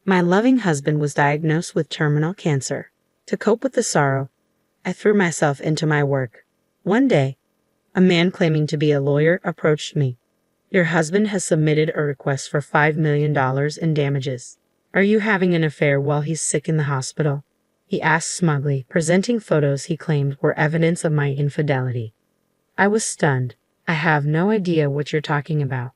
My loving husband was diagnosed with terminal cancer. To cope with the sorrow, I threw myself into my work. One day, a man claiming to be a lawyer approached me. Your husband has submitted a request for $5 million in damages. Are you having an affair while he's sick in the hospital? He asked smugly, presenting photos he claimed were evidence of my infidelity. I was stunned. I have no idea what you're talking about.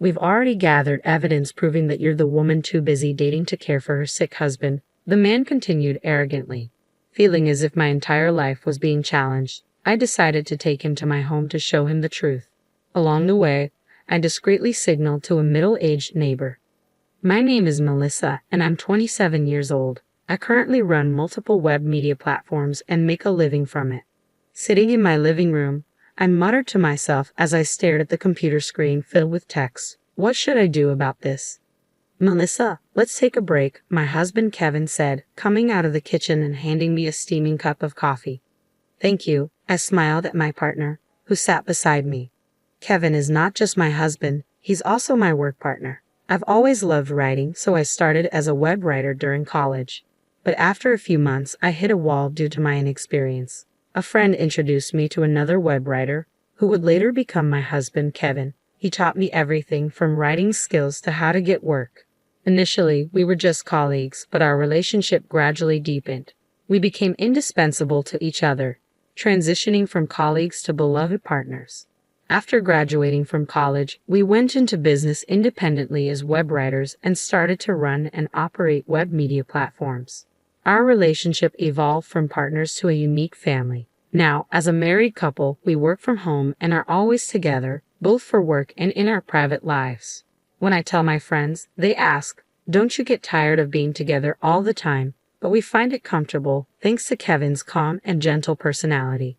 We've already gathered evidence proving that you're the woman too busy dating to care for her sick husband, the man continued arrogantly. Feeling as if my entire life was being challenged, I decided to take him to my home to show him the truth. Along the way, I discreetly signaled to a middle-aged neighbor. My name is Melissa, and I'm 27 years old. I currently run multiple web media platforms and make a living from it. Sitting in my living room, I muttered to myself as I stared at the computer screen filled with text. What should I do about this? Melissa, let's take a break, my husband Kevin said, coming out of the kitchen and handing me a steaming cup of coffee. Thank you, I smiled at my partner, who sat beside me. Kevin is not just my husband, he's also my work partner. I've always loved writing, so I started as a web writer during college. But after a few months, I hit a wall due to my inexperience. A friend introduced me to another web writer, who would later become my husband, Kevin. He taught me everything from writing skills to how to get work. Initially, we were just colleagues, but our relationship gradually deepened. We became indispensable to each other, transitioning from colleagues to beloved partners. After graduating from college, we went into business independently as web writers and started to run and operate web media platforms. Our relationship evolved from partners to a unique family. Now, as a married couple, we work from home and are always together, both for work and in our private lives. When I tell my friends, they ask, "Don't you get tired of being together all the time?" But we find it comfortable, thanks to Kevin's calm and gentle personality.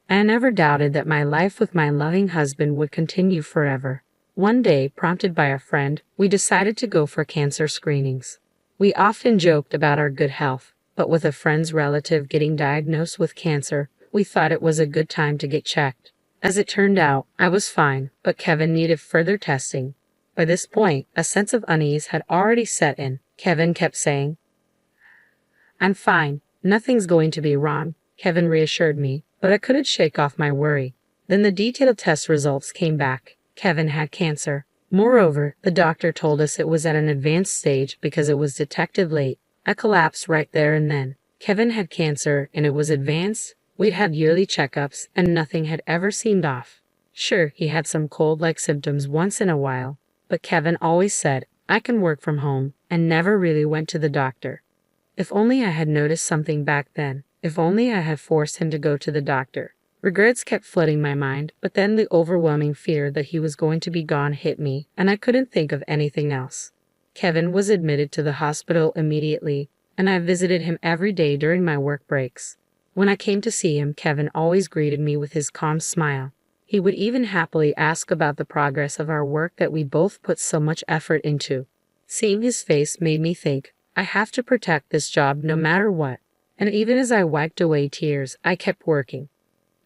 I never doubted that my life with my loving husband would continue forever. One day, prompted by a friend, we decided to go for cancer screenings. We often joked about our good health, but with a friend's relative getting diagnosed with cancer, we thought it was a good time to get checked. As it turned out, I was fine, but Kevin needed further testing. By this point, a sense of unease had already set in. Kevin kept saying, "I'm fine, nothing's going to be wrong," Kevin reassured me, but I couldn't shake off my worry. Then the detailed test results came back. Kevin had cancer. Moreover, the doctor told us it was at an advanced stage because it was detected late. I collapsed right there and then. Kevin had cancer and it was advanced. We'd had yearly checkups and nothing had ever seemed off. Sure, he had some cold-like symptoms once in a while, but Kevin always said, "I can work from home," and never really went to the doctor. If only I had noticed something back then. If only I had forced him to go to the doctor. Regrets kept flooding my mind, but then the overwhelming fear that he was going to be gone hit me, and I couldn't think of anything else. Kevin was admitted to the hospital immediately, and I visited him every day during my work breaks. When I came to see him, Kevin always greeted me with his calm smile. He would even happily ask about the progress of our work that we both put so much effort into. Seeing his face made me think, I have to protect this job no matter what. And even as I wiped away tears, I kept working.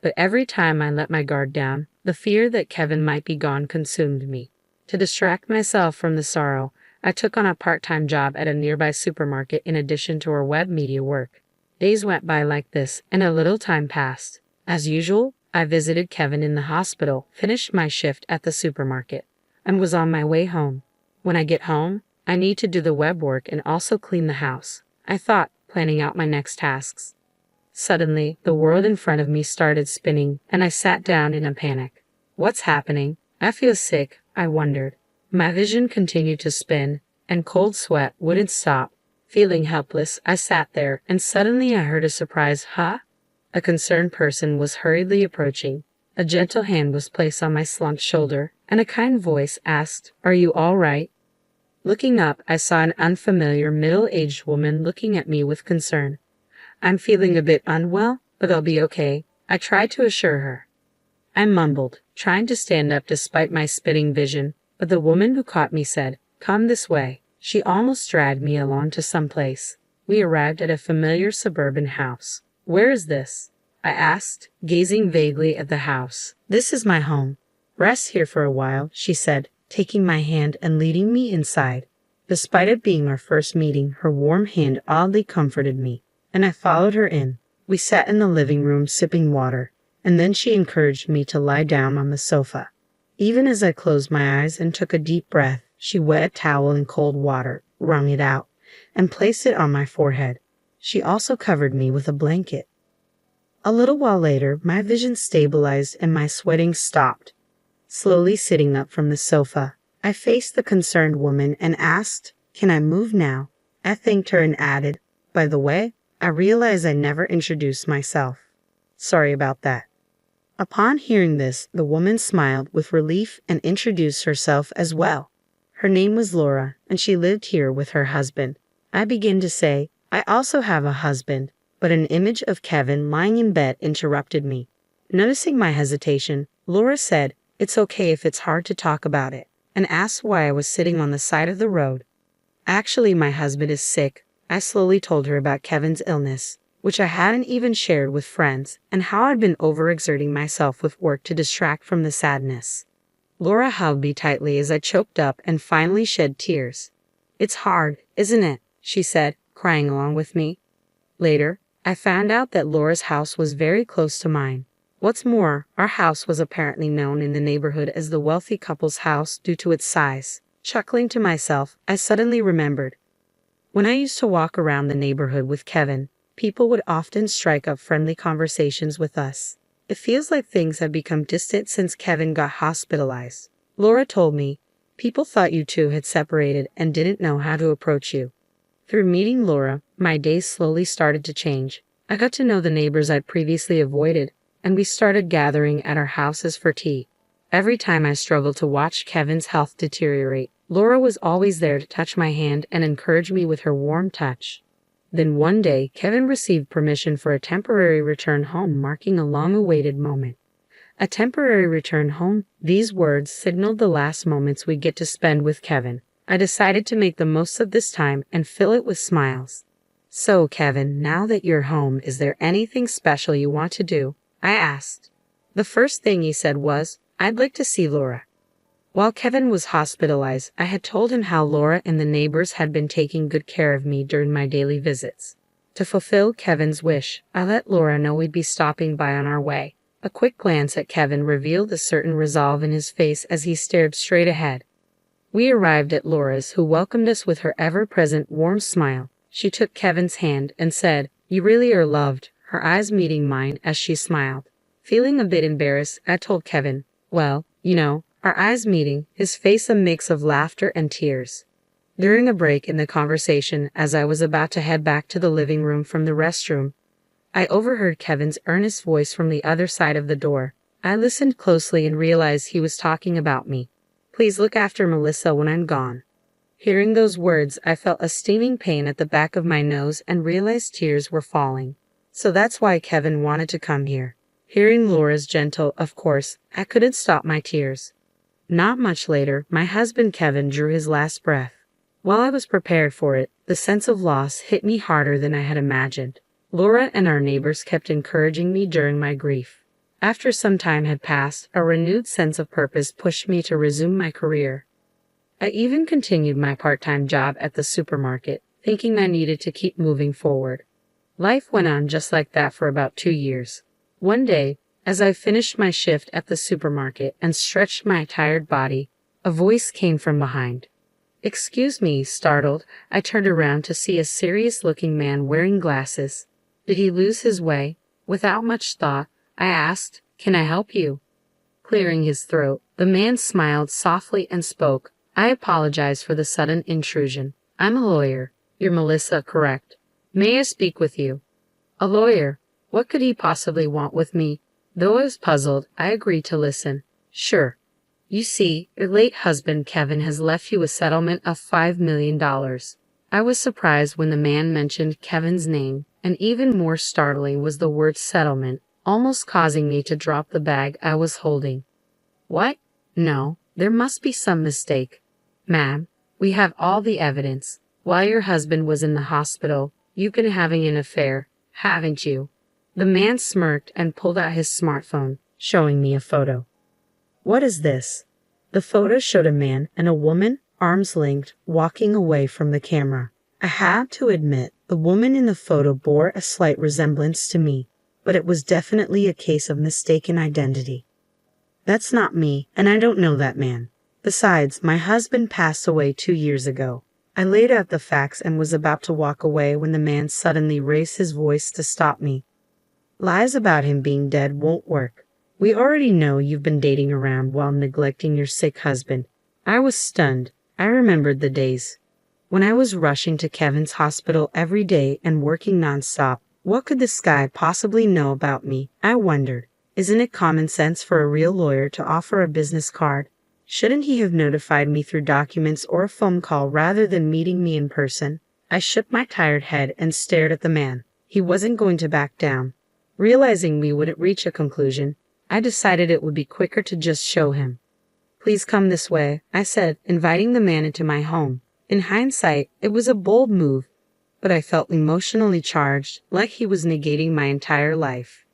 But every time I let my guard down, the fear that Kevin might be gone consumed me. To distract myself from the sorrow, I took on a part-time job at a nearby supermarket in addition to our web media work. Days went by like this, and a little time passed. As usual, I visited Kevin in the hospital, finished my shift at the supermarket, and was on my way home. When I get home, I need to do the web work and also clean the house, I thought, planning out my next tasks. Suddenly, the world in front of me started spinning, and I sat down in a panic. What's happening? I feel sick, I wondered. My vision continued to spin, and cold sweat wouldn't stop. Feeling helpless, I sat there, and suddenly I heard a surprise, "Huh?" A concerned person was hurriedly approaching. A gentle hand was placed on my slumped shoulder, and a kind voice asked, "Are you all right?" Looking up, I saw an unfamiliar middle-aged woman looking at me with concern. "I'm feeling a bit unwell, but I'll be okay," I tried to assure her. I mumbled, trying to stand up despite my spinning vision, but the woman who caught me said, "Come this way." She almost dragged me along to some place. We arrived at a familiar suburban house. "Where is this?" I asked, gazing vaguely at the house. "This is my home. Rest here for a while," she said, taking my hand and leading me inside. Despite it being our first meeting, her warm hand oddly comforted me, and I followed her in. We sat in the living room sipping water, and then she encouraged me to lie down on the sofa. Even as I closed my eyes and took a deep breath, she wet a towel in cold water, wrung it out, and placed it on my forehead. She also covered me with a blanket. A little while later, my vision stabilized and my sweating stopped. Slowly sitting up from the sofa, I faced the concerned woman and asked, "Can I move now?" I thanked her and added, "By the way, I realize I never introduced myself. Sorry about that." Upon hearing this, the woman smiled with relief and introduced herself as well. Her name was Laura, and she lived here with her husband. I began to say, "I also have a husband," but an image of Kevin lying in bed interrupted me. Noticing my hesitation, Laura said, "It's okay if it's hard to talk about it," and asked why I was sitting on the side of the road. "Actually, my husband is sick." I slowly told her about Kevin's illness, which I hadn't even shared with friends, and how I'd been overexerting myself with work to distract from the sadness. Laura held me tightly as I choked up and finally shed tears. "It's hard, isn't it?" she said, crying along with me. Later, I found out that Laura's house was very close to mine. What's more, our house was apparently known in the neighborhood as the wealthy couple's house due to its size. Chuckling to myself, I suddenly remembered. When I used to walk around the neighborhood with Kevin, people would often strike up friendly conversations with us. It feels like things have become distant since Kevin got hospitalized. Laura told me, people thought you two had separated and didn't know how to approach you. Through meeting Laura, my days slowly started to change. I got to know the neighbors I'd previously avoided, and we started gathering at our houses for tea. Every time I struggled to watch Kevin's health deteriorate, Laura was always there to touch my hand and encourage me with her warm touch. Then one day, Kevin received permission for a temporary return home, marking a long-awaited moment. A temporary return home? These words signaled the last moments we'd get to spend with Kevin. I decided to make the most of this time and fill it with smiles. "So, Kevin, now that you're home, is there anything special you want to do?" I asked. The first thing he said was, "I'd like to see Laura." While Kevin was hospitalized, I had told him how Laura and the neighbors had been taking good care of me during my daily visits. To fulfill Kevin's wish, I let Laura know we'd be stopping by on our way. A quick glance at Kevin revealed a certain resolve in his face as he stared straight ahead. We arrived at Laura's, who welcomed us with her ever-present warm smile. She took Kevin's hand and said, "You really are loved," her eyes meeting mine as she smiled. Feeling a bit embarrassed, I told Kevin, "Well, you know," our eyes meeting, his face a mix of laughter and tears. During a break in the conversation, as I was about to head back to the living room from the restroom, I overheard Kevin's earnest voice from the other side of the door. I listened closely and realized he was talking about me. "Please look after Melissa when I'm gone." Hearing those words, I felt a stinging pain at the back of my nose and realized tears were falling. So that's why Kevin wanted to come here. Hearing Laura's gentle, "Of course," I couldn't stop my tears. Not much later, my husband Kevin drew his last breath. While I was prepared for it, the sense of loss hit me harder than I had imagined. Laura and our neighbors kept encouraging me during my grief. After some time had passed, a renewed sense of purpose pushed me to resume my career. I even continued my part-time job at the supermarket, thinking I needed to keep moving forward. Life went on just like that for about 2 years. One day, as I finished my shift at the supermarket and stretched my tired body, a voice came from behind. "Excuse me," startled, I turned around to see a serious-looking man wearing glasses. Did he lose his way? Without much thought, I asked, "Can I help you?" Clearing his throat, the man smiled softly and spoke, "I apologize for the sudden intrusion. I'm a lawyer. You're Melissa, correct? May I speak with you?" A lawyer? What could he possibly want with me? Though I was puzzled, I agreed to listen. "Sure. You see, your late husband Kevin has left you a settlement of $5 million. I was surprised when the man mentioned Kevin's name, and even more startling was the word settlement, almost causing me to drop the bag I was holding. "What? No, there must be some mistake. Ma'am, we have all the evidence. While your husband was in the hospital, you've been having an affair, haven't you?" The man smirked and pulled out his smartphone, showing me a photo. "What is this?" The photo showed a man and a woman arms linked, walking away from the camera. I have to admit, the woman in the photo bore a slight resemblance to me, but it was definitely a case of mistaken identity. That's not me, and I don't know that man. Besides, my husband passed away 2 years ago. I laid out the facts and was about to walk away when the man suddenly raised his voice to stop me. Lies about him being dead won't work. We already know you've been dating around while neglecting your sick husband. I was stunned. I remembered the days when I was rushing to Kevin's hospital every day and working nonstop. What could this guy possibly know about me? I wondered. Isn't it common sense for a real lawyer to offer a business card? Shouldn't he have notified me through documents or a phone call rather than meeting me in person? I shook my tired head and stared at the man. He wasn't going to back down. Realizing we wouldn't reach a conclusion, I decided it would be quicker to just show him. "Please come this way," I said, inviting the man into my home. In hindsight, it was a bold move, but I felt emotionally charged, like he was negating my entire life.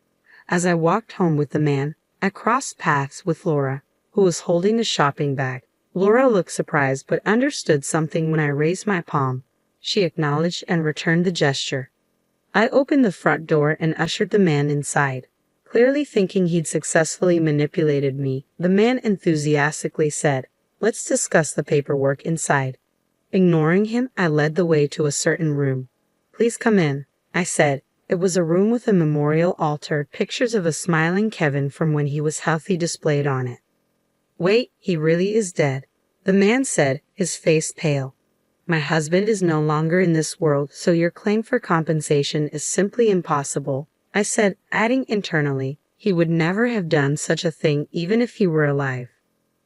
As I walked home with the man, I crossed paths with Laura, who was holding the shopping bag. Laura looked surprised but understood something when I raised my palm. She acknowledged and returned the gesture. I opened the front door and ushered the man inside. Clearly thinking he'd successfully manipulated me, the man enthusiastically said, "Let's discuss the paperwork inside." Ignoring him, I led the way to a certain room. "Please come in," I said. It was a room with a memorial altar, pictures of a smiling Kevin from when he was healthy displayed on it. "Wait, he really is dead," the man said, his face pale. "My husband is no longer in this world, so your claim for compensation is simply impossible," I said, adding internally, he would never have done such a thing even if he were alive.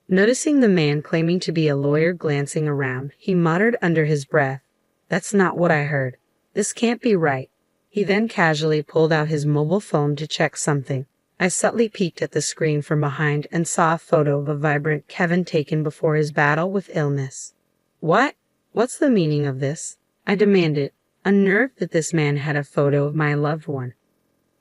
Noticing the man claiming to be a lawyer glancing around, he muttered under his breath, "That's not what I heard. This can't be right." He then casually pulled out his mobile phone to check something. I subtly peeked at the screen from behind and saw a photo of a vibrant Kevin taken before his battle with illness. "What? What's the meaning of this?" I demanded, unnerved that this man had a photo of my loved one.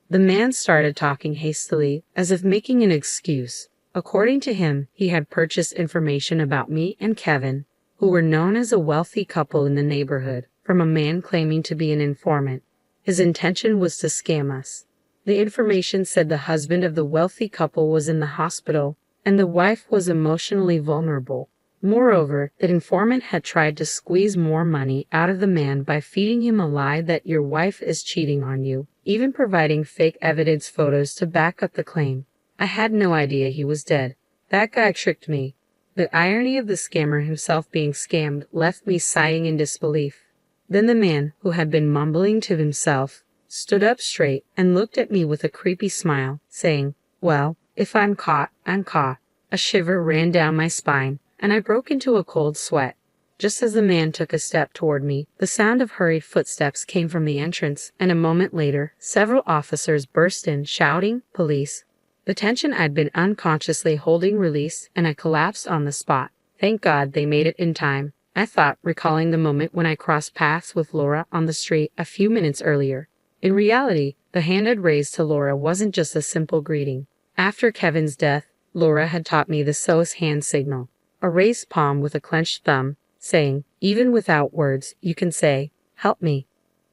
The man started talking hastily, as if making an excuse. According to him, he had purchased information about me and Kevin, who were known as a wealthy couple in the neighborhood, from a man claiming to be an informant. His intention was to scam us. The information said the husband of the wealthy couple was in the hospital, and the wife was emotionally vulnerable. Moreover, the informant had tried to squeeze more money out of the man by feeding him a lie that your wife is cheating on you, even providing fake evidence photos to back up the claim. I had no idea he was dead. That guy tricked me. The irony of the scammer himself being scammed left me sighing in disbelief. Then the man, who had been mumbling to himself, stood up straight and looked at me with a creepy smile, saying, "Well, if I'm caught, I'm caught." A shiver ran down my spine, and I broke into a cold sweat. Just as the man took a step toward me, the sound of hurried footsteps came from the entrance, and a moment later, several officers burst in, shouting, "Police!" The tension I'd been unconsciously holding released, and I collapsed on the spot. Thank God they made it in time, I thought, recalling the moment when I crossed paths with Laura on the street a few minutes earlier. In reality, the hand I'd raised to Laura wasn't just a simple greeting. After Kevin's death, Laura had taught me the SOS hand signal, a raised palm with a clenched thumb, saying, even without words, you can say, "Help me."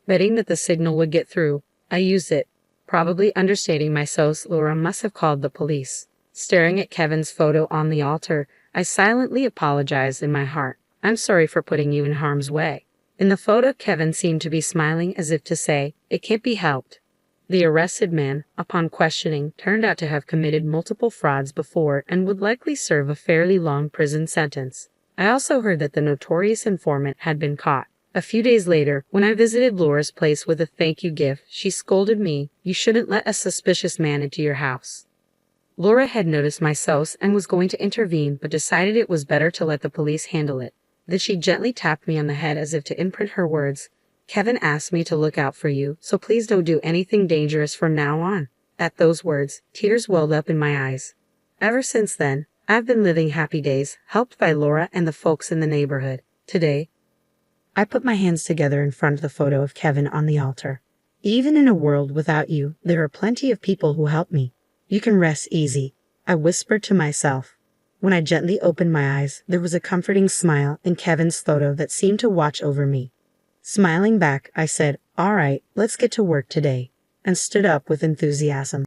Betting that the signal would get through, I used it. Probably understating my SOS, Laura must have called the police. Staring at Kevin's photo on the altar, I silently apologized in my heart. "I'm sorry for putting you in harm's way." In the photo, Kevin seemed to be smiling as if to say, "It can't be helped." The arrested man, upon questioning, turned out to have committed multiple frauds before and would likely serve a fairly long prison sentence. I also heard that the notorious informant had been caught. A few days later, when I visited Laura's place with a thank you gift, she scolded me, "You shouldn't let a suspicious man into your house." Laura had noticed my SOS and was going to intervene, but decided it was better to let the police handle it. Then she gently tapped me on the head as if to imprint her words. "Kevin asked me to look out for you, so please don't do anything dangerous from now on." At those words, tears welled up in my eyes. Ever since then, I've been living happy days, helped by Laura and the folks in the neighborhood. Today, I put my hands together in front of the photo of Kevin on the altar. "Even in a world without you, there are plenty of people who help me. You can rest easy," I whispered to myself. When I gently opened my eyes, there was a comforting smile in Kevin's photo that seemed to watch over me. Smiling back, I said, "All right, let's get to work today," and stood up with enthusiasm.